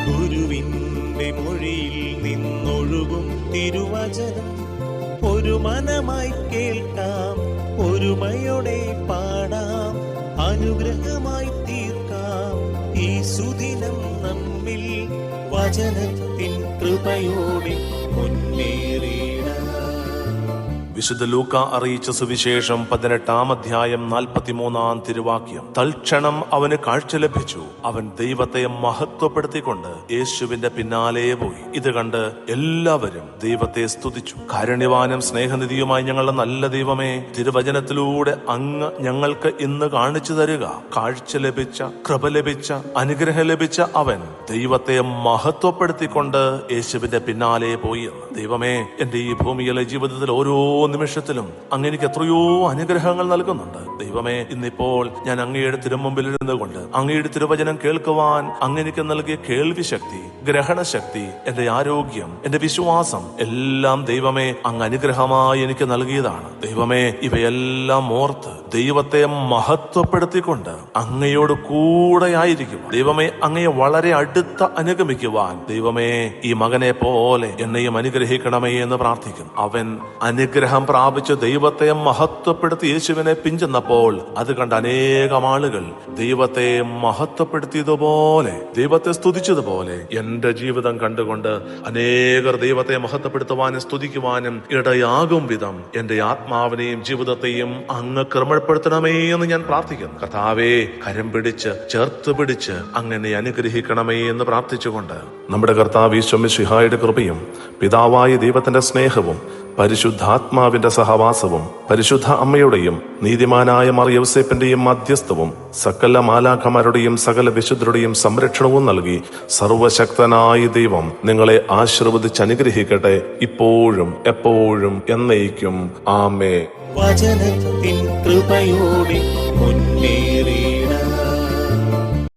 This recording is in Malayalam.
ഗുരുവിന്റെ മൊഴിയിൽ നിന്നൊഴുകും തിരുവചനം ഒരു മനമായി കേൾക്കാം, ഒരുമയോടെ പാടാം, അനുഗ്രഹമായി തീർക്കാം ഈ സുദിനം നമ്മിൽ വചനത്തിൻ കൃപയോടെ മുന്നേറിയിടാം. വിശുദ്ധ ലൂക്ക അറിയിച്ച സുവിശേഷം 18-ാം അധ്യായം 43-ാം തിരുവാക്യം. തൽക്ഷണം അവന് കാഴ്ച ലഭിച്ചു. അവൻ ദൈവത്തെ മഹത്വപ്പെടുത്തിക്കൊണ്ട് യേശുവിന്റെ പിന്നാലെ പോയി. ഇത് കണ്ട് എല്ലാവരും ദൈവത്തെ സ്തുതിച്ചു. കാരുണ്യവാനും സ്നേഹനിധിയുമായി ഞങ്ങളുടെ നല്ല ദൈവമേ, തിരുവചനത്തിലൂടെ അങ്ങ് ഞങ്ങൾക്ക് ഇന്ന് കാണിച്ചു തരിക. കാഴ്ച ലഭിച്ച, കൃപ ലഭിച്ച, അനുഗ്രഹം ലഭിച്ച അവൻ ദൈവത്തെ മഹത്വപ്പെടുത്തിക്കൊണ്ട് യേശുവിന്റെ പിന്നാലെ പോയി. ദൈവമേ, എന്റെ ഈ ഭൂമിയിലെ ജീവിതത്തിൽ ഓരോ നിമിഷത്തിലും അങ്ങ് എനിക്ക് എത്രയോ അനുഗ്രഹങ്ങൾ നൽകുന്നുണ്ട്. ദൈവമേ, ഇന്നിപ്പോൾ ഞാൻ അങ്ങയുടെ തിരുമുമ്പിൽ ഇരുന്നുകൊണ്ട് അങ്ങയുടെ തിരുവചനം കേൾക്കുവാൻ അങ്ങ് എനിക്ക് നൽകിയ കേൾവി ശക്തി, ഗ്രഹണശക്തി, എന്റെ ആരോഗ്യം, എന്റെ വിശ്വാസം എല്ലാം ദൈവമേ അങ്ങ് അനുഗ്രഹമായി എനിക്ക് നൽകിയതാണ്. ദൈവമേ, ഇവയെല്ലാം ഓർത്ത് ദൈവത്തെ മഹത്വപ്പെടുത്തിക്കൊണ്ട് അങ്ങയോട് കൂടെ ആയിരിക്കും. ദൈവമേ, അങ്ങയെ വളരെ അടുത്ത അനുഗമിക്കുവാൻ ദൈവമേ ഈ മകനെ പോലെ എന്നെയും അനുഗ്രഹിക്കണമേ എന്ന് പ്രാർത്ഥിക്കും. അവൻ അനുഗ്രഹം പ്രാപിച്ച് ദൈവത്തെ മഹത്വപ്പെടുത്തി യേശുവിനെ പിഞ്ചെന്നപ്പോൾ അത് കണ്ട അനേകം ആളുകൾ ദൈവത്തെ മഹത്വപ്പെടുത്തിയതുപോലെ, ദൈവത്തെ സ്തുതിച്ചതുപോലെ എന്റെ ജീവിതം കണ്ടുകൊണ്ട് അനേകർ ദൈവത്തെ മഹത്വപ്പെടുത്തുവാനും സ്തുതിക്കുവാനും ഇടയാകും വിധം എന്റെ ആത്മാവിനെയും ജീവിതത്തെയും അങ്ങ് ക്രമപ്പെടുത്തണമേ എന്ന് ഞാൻ പ്രാർത്ഥിക്കുന്നു. കർത്താവേ, കരം പിടിച്ച് ചേർത്ത് പിടിച്ച് അങ്ങനെ അനുഗ്രഹിക്കണമേ എന്ന് പ്രാർത്ഥിച്ചുകൊണ്ട് നമ്മുടെ കർത്താവ് ഈശോ മിശിഹായുടെ കൃപയും പിതാവായ ദൈവത്തിന്റെ സ്നേഹവും പരിശുദ്ധാത്മാവിന്റെ സഹവാസവും പരിശുദ്ധ അമ്മയുടെയും നീതിമാനായ മറിയൗസേപ്പിന്റെയും മധ്യസ്ഥവും സകല മാലാഖമാരുടെയും സകല വിശുദ്ധരുടെയും സംരക്ഷണവും നൽകി സർവശക്തനായ ദൈവം നിങ്ങളെ ആശീർവദിച്ച് അനുഗ്രഹിക്കട്ടെ, ഇപ്പോഴും എപ്പോഴും എന്നേക്കും. ആമേൻ. വചനത്തിൻ കൃപയോടെ മുന്നേറി